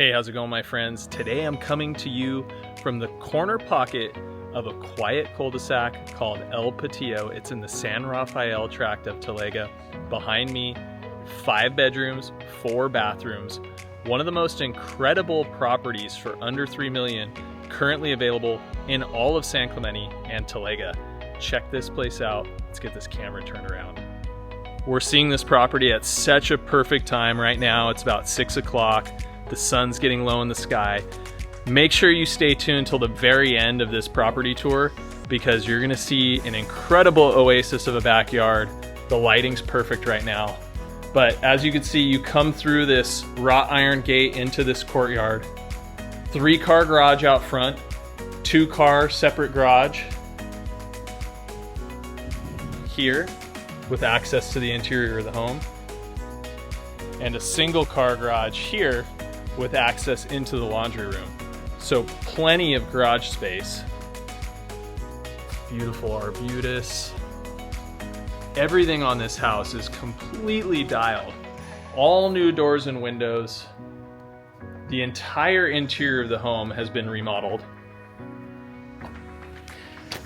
Hey, how's it going, my friends? Today I'm coming to you from the corner pocket of a quiet cul-de-sac called El Patillo. It's in the San Rafael tract of Talega. Behind me, 5 bedrooms, 4 bathrooms. One of the most incredible properties for under $3 million currently available in all of San Clemente and Talega. Check this place out. Let's get this camera turned around. We're seeing this property at such a perfect time right now. It's about 6 o'clock. The sun's getting low in the sky. Make sure you stay tuned till the very end of this property tour because you're gonna see an incredible oasis of a backyard. The lighting's perfect right now. But as you can see, you come through this wrought iron gate into this courtyard. 3-car garage out front, 2-car separate garage here with access to the interior of the home, and a single-car garage here with access into the laundry room. So plenty of garage space. Beautiful arbutus. Everything on this house is completely dialed. All new doors and windows. The entire interior of the home has been remodeled.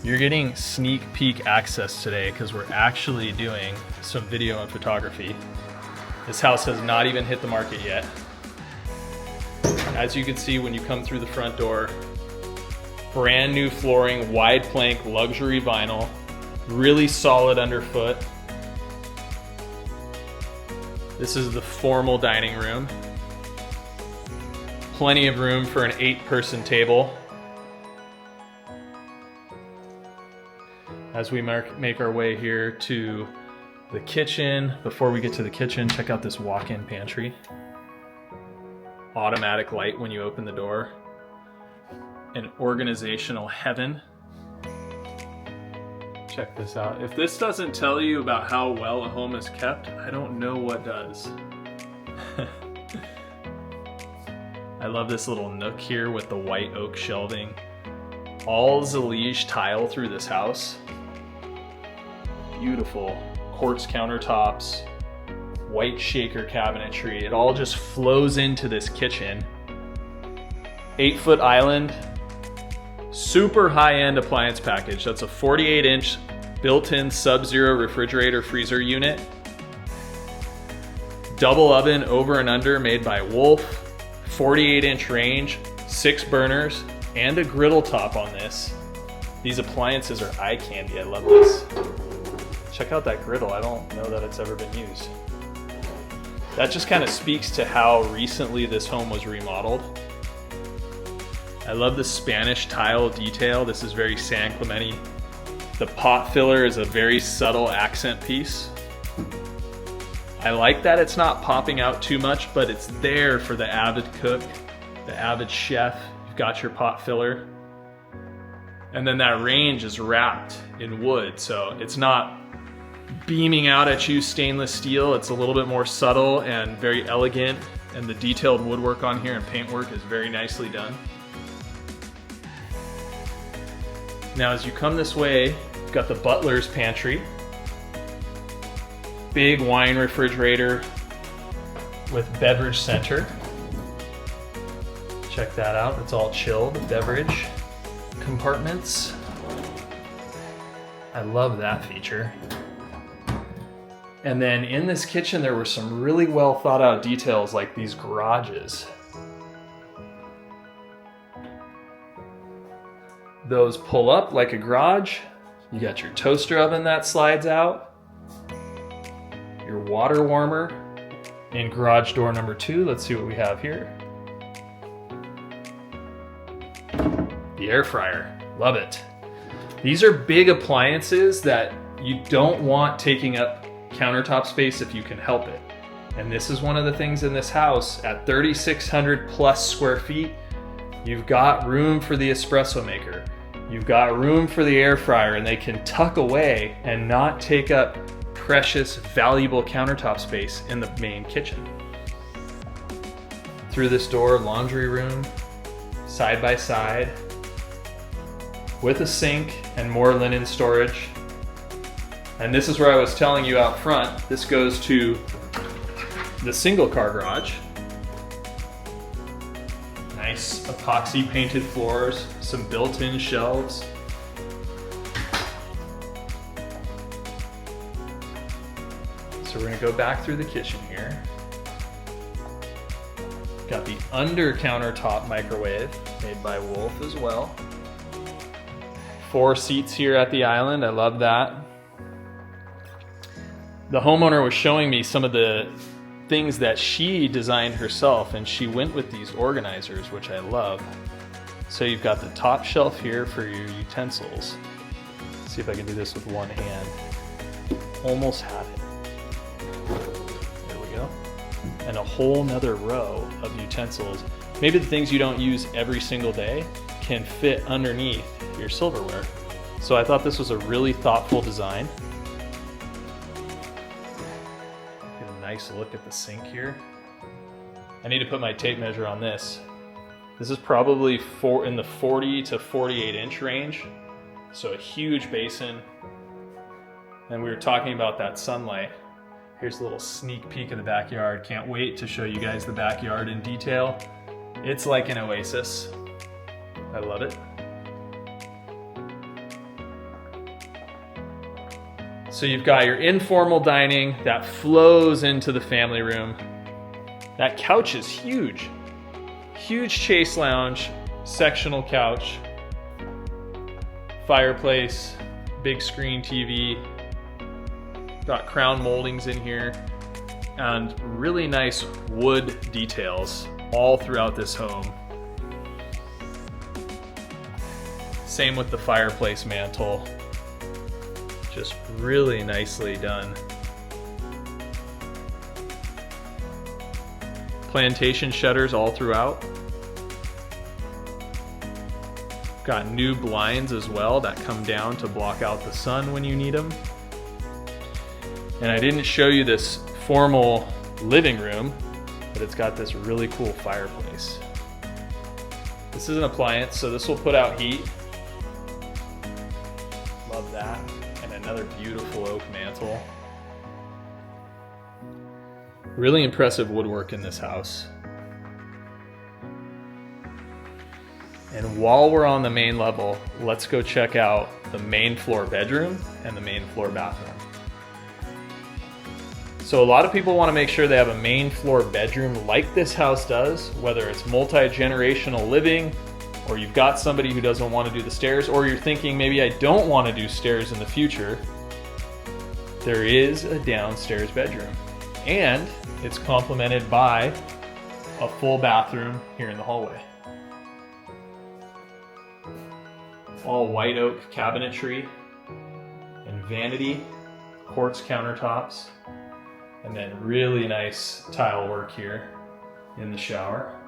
You're getting sneak peek access today because we're actually doing some video and photography. This house has not even hit the market yet. As you can see when you come through the front door, brand new flooring, wide plank, luxury vinyl, really solid underfoot. This is the formal dining room. Plenty of room for an 8-person table. As we make our way here to the kitchen, before we get to the kitchen, check out this walk-in pantry. Automatic light when you open the door. An organizational heaven. Check this out. If this doesn't tell you about how well a home is kept, I don't know what does. I love this little nook here with the white oak shelving. All Zalige tile through this house. Beautiful quartz countertops, white shaker cabinetry. It all just flows into this kitchen. 8-foot island, super high-end appliance package. That's a 48-inch built-in Sub-Zero refrigerator freezer unit. Double oven over and under made by Wolf. 48-inch range, 6 burners, and a griddle top on this. These appliances are eye candy. I love this. Check out that griddle. I don't know that it's ever been used. That just kind of speaks to how recently this home was remodeled. I love the Spanish tile detail. This is very San Clemente. The pot filler is a very subtle accent piece. I like that it's not popping out too much, but it's there for the avid cook, the avid chef. You've got your pot filler. And then that range is wrapped in wood, so it's not beaming out at you stainless steel. It's a little bit more subtle and very elegant, and the detailed woodwork on here and paintwork is very nicely done. Now as you come this way, you've got the Butler's pantry. Big wine refrigerator with beverage center. Check that out, it's all chilled beverage compartments. I love that feature. And then in this kitchen, there were some really well thought out details like these garages. Those pull up like a garage. You got your toaster oven that slides out. Your water warmer in garage door number 2. Let's see what we have here. The air fryer, love it. These are big appliances that you don't want taking up countertop space if you can help it. And this is one of the things in this house. At 3,600 plus square feet, you've got room for the espresso maker. You've got room for the air fryer, and they can tuck away and not take up precious, valuable countertop space in the main kitchen. Through this door, laundry room, side by side, with a sink and more linen storage. And this is where I was telling you out front, this goes to the single car garage. Nice epoxy painted floors, some built-in shelves. So we're gonna go back through the kitchen here. Got the under countertop microwave made by Wolf as well. 4 seats here at the island, I love that. The homeowner was showing me some of the things that she designed herself, and she went with these organizers, which I love. So you've got the top shelf here for your utensils. Let's see if I can do this with one hand. Almost had it. There we go. And a whole nother row of utensils. Maybe the things you don't use every single day can fit underneath your silverware. So I thought this was a really thoughtful design. Get a nice look at the sink here. I need to put my tape measure on this. This is probably in the 40 to 48 inch range. So a huge basin. And we were talking about that sunlight. Here's a little sneak peek of the backyard. Can't wait to show you guys the backyard in detail. It's like an oasis. I love it. So you've got your informal dining that flows into the family room. That couch is huge. Huge chase lounge, sectional couch, fireplace, big screen TV. Got crown moldings in here and really nice wood details all throughout this home. Same with the fireplace mantle. Just really nicely done. Plantation shutters all throughout. Got new blinds as well that come down to block out the sun when you need them. And I didn't show you this formal living room, but it's got this really cool fireplace. This is an appliance, so this will put out heat. Love that. And another beautiful oak mantle. Really impressive woodwork in this house. And while we're on the main level, let's go check out the main floor bedroom and the main floor bathroom. So a lot of people want to make sure they have a main floor bedroom like this house does, whether it's multi-generational living, or you've got somebody who doesn't want to do the stairs, or you're thinking maybe I don't want to do stairs in the future. There is a downstairs bedroom, and it's complemented by a full bathroom here in the hallway. All white oak cabinetry and vanity, quartz countertops. And then really nice tile work here in the shower.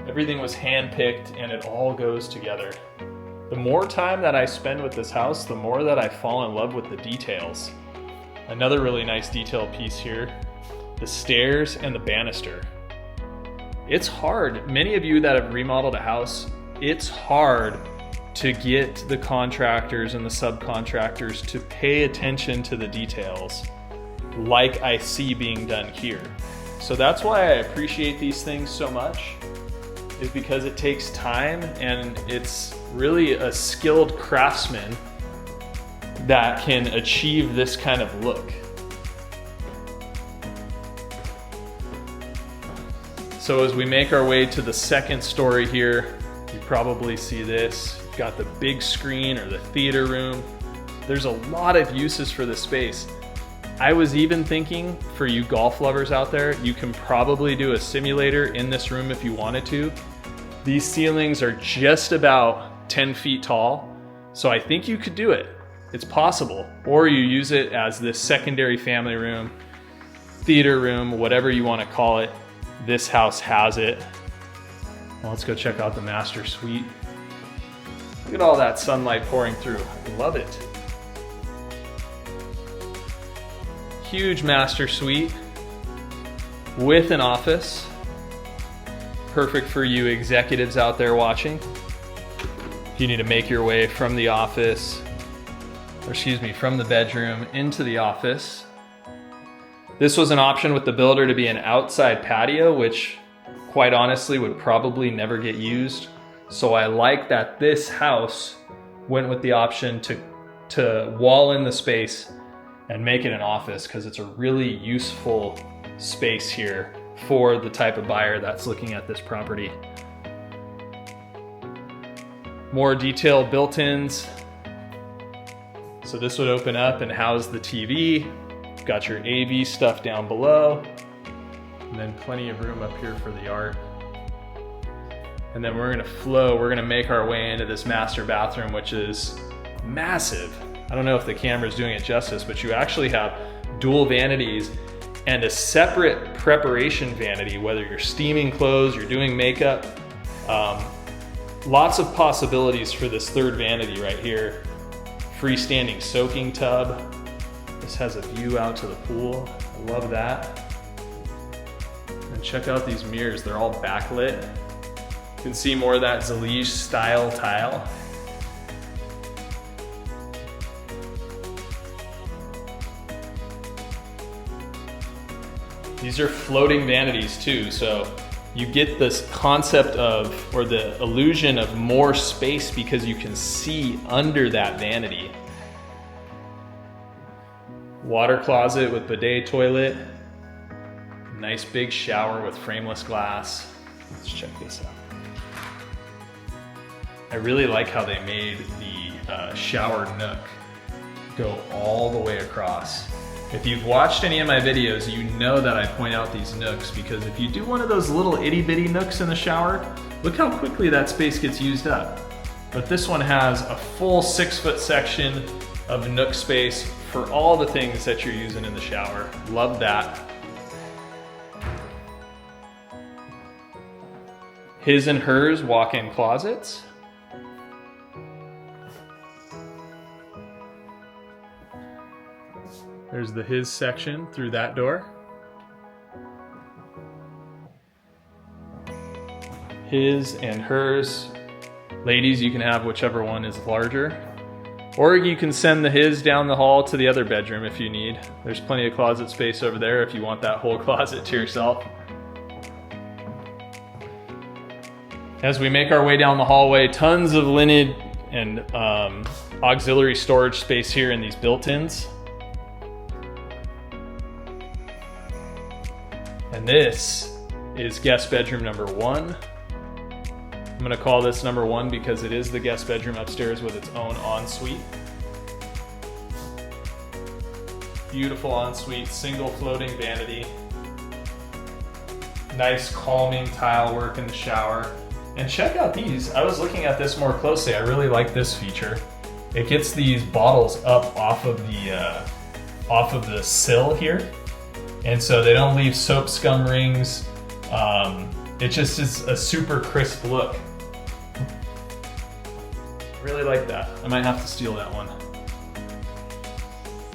Everything was hand-picked and it all goes together. The more time that I spend with this house, the more that I fall in love with the details. Another really nice detail piece here, the stairs and the banister. It's hard. Many of you that have remodeled a house, it's hard to get the contractors and the subcontractors to pay attention to the details like I see being done here. So that's why I appreciate these things so much, is because it takes time and it's really a skilled craftsman that can achieve this kind of look. So as we make our way to the second story here, you probably see this. You've got the big screen or the theater room. There's a lot of uses for this space. I was even thinking, for you golf lovers out there, you can probably do a simulator in this room if you wanted to. These ceilings are just about 10 feet tall, so I think you could do it. It's possible. Or you use it as this secondary family room, theater room, whatever you want to call it. This house has it. Well, let's go check out the master suite. Look at all that sunlight pouring through. I love it. Huge master suite with an office. Perfect for you executives out there watching. If you need to make your way from the office from the bedroom into the office. This was an option with the builder to be an outside patio, which quite honestly would probably never get used. So I like that this house went with the option to wall in the space and make it an office, because it's a really useful space here for the type of buyer that's looking at this property. More detailed built-ins. So this would open up and house the TV. Got your AV stuff down below. And then plenty of room up here for the art. And then we're gonna make our way into this master bathroom, which is massive. I don't know if the camera's doing it justice, but you actually have dual vanities and a separate preparation vanity, whether you're steaming clothes, you're doing makeup. Lots of possibilities for this third vanity right here. Freestanding soaking tub. This has a view out to the pool. I love that. And check out these mirrors, they're all backlit. You can see more of that Zalige style tile. These are floating vanities too, so you get this concept of, or the illusion of more space because you can see under that vanity. Water closet with bidet toilet. Nice big shower with frameless glass. Let's check this out. I really like how they made the shower nook go all the way across. If you've watched any of my videos, you know that I point out these nooks, because if you do one of those little itty bitty nooks in the shower, look how quickly that space gets used up. But this one has a full 6-foot section of nook space for all the things that you're using in the shower. Love that. His and hers walk-in closets. There's the his section through that door. His and hers. Ladies, you can have whichever one is larger. Or you can send the his down the hall to the other bedroom if you need. There's plenty of closet space over there if you want that whole closet to yourself. As we make our way down the hallway, tons of linen and auxiliary storage space here in these built-ins. And this is guest bedroom number 1. I'm gonna call this number 1 because it is the guest bedroom upstairs with its own ensuite. Beautiful ensuite, single floating vanity. Nice calming tile work in the shower. And check out these. I was looking at this more closely. I really like this feature. It gets these bottles up off of the sill here. And so they don't leave soap scum rings. It just is a super crisp look. Really like that. I might have to steal that one.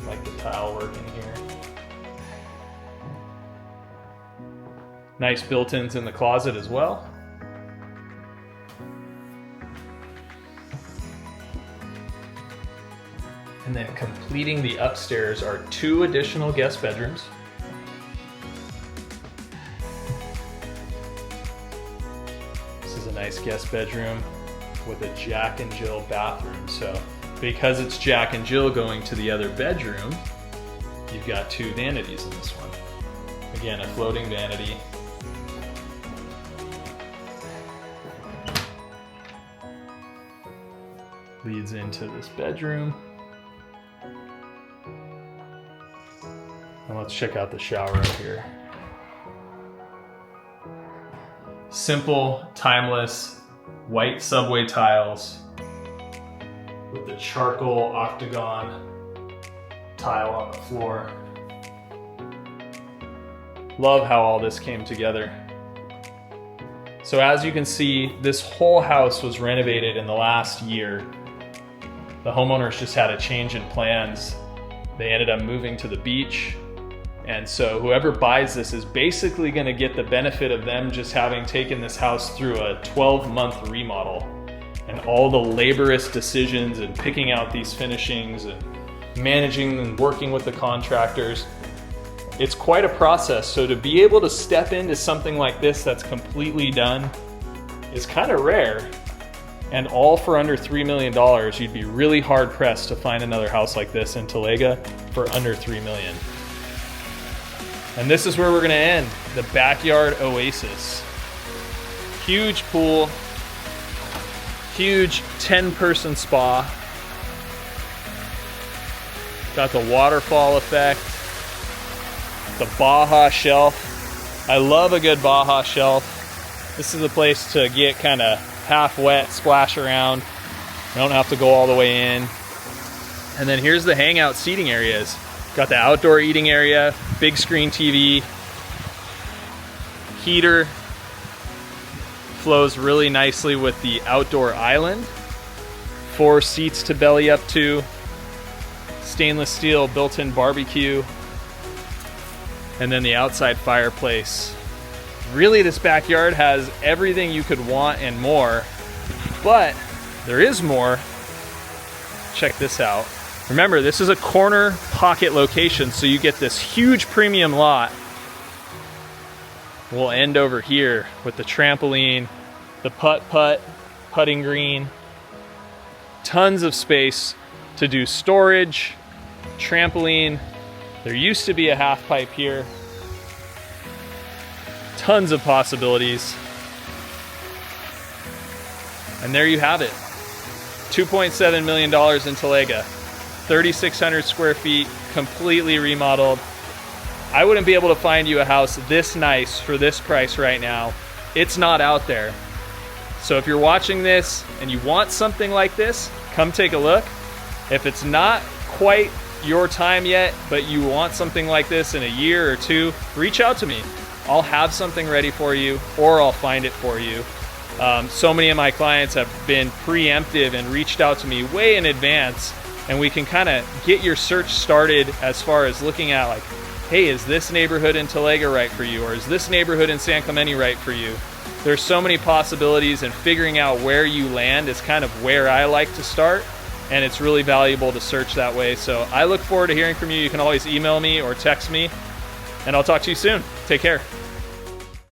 Like the tile work in here. Nice built-ins in the closet as well. And then completing the upstairs are 2 additional guest bedrooms. This is a nice guest bedroom with a Jack and Jill bathroom. So because it's Jack and Jill going to the other bedroom, you've got 2 vanities in this one. Again, a floating vanity. Leads into this bedroom. And let's check out the shower up here. Simple, timeless, white subway tiles with the charcoal octagon tile on the floor. Love how all this came together. So as you can see, this whole house was renovated in the last year. The homeowners just had a change in plans. They ended up moving to the beach. And so whoever buys this is basically gonna get the benefit of them just having taken this house through a 12-month remodel. And all the laborious decisions and picking out these finishings and managing and working with the contractors. It's quite a process, so to be able to step into something like this that's completely done is kind of rare. And all for under $3 million. You'd be really hard pressed to find another house like this in Talega for under $3 million. And this is where we're gonna end, the backyard oasis. Huge pool, huge 10-person spa. Got the waterfall effect, the Baja shelf. I love a good Baja shelf. This is a place to get kind of half wet, splash around. You don't have to go all the way in. And then here's the hangout seating areas. Got the outdoor eating area, big screen TV, heater, flows really nicely with the outdoor island. 4 seats to belly up to, stainless steel built-in barbecue, and then the outside fireplace. Really, this backyard has everything you could want and more, but there is more. Check this out. Remember, this is a corner pocket location, so you get this huge premium lot. We'll end over here with the trampoline, the putting green, tons of space to do storage, trampoline. There used to be a half pipe here. Tons of possibilities. And there you have it. $2.7 million in Talega. 3,600 square feet, completely remodeled. I wouldn't be able to find you a house this nice for this price right now. It's not out there. So if you're watching this and you want something like this, come take a look. If it's not quite your time yet, but you want something like this in a year or two, reach out to me. I'll have something ready for you, or I'll find it for you. So many of my clients have been preemptive and reached out to me way in advance, and we can kind of get your search started as far as looking at like, hey, is this neighborhood in Talega right for you? Or is this neighborhood in San Clemente right for you? There's so many possibilities, and figuring out where you land is kind of where I like to start, and it's really valuable to search that way. So I look forward to hearing from you. You can always email me or text me, and I'll talk to you soon. Take care.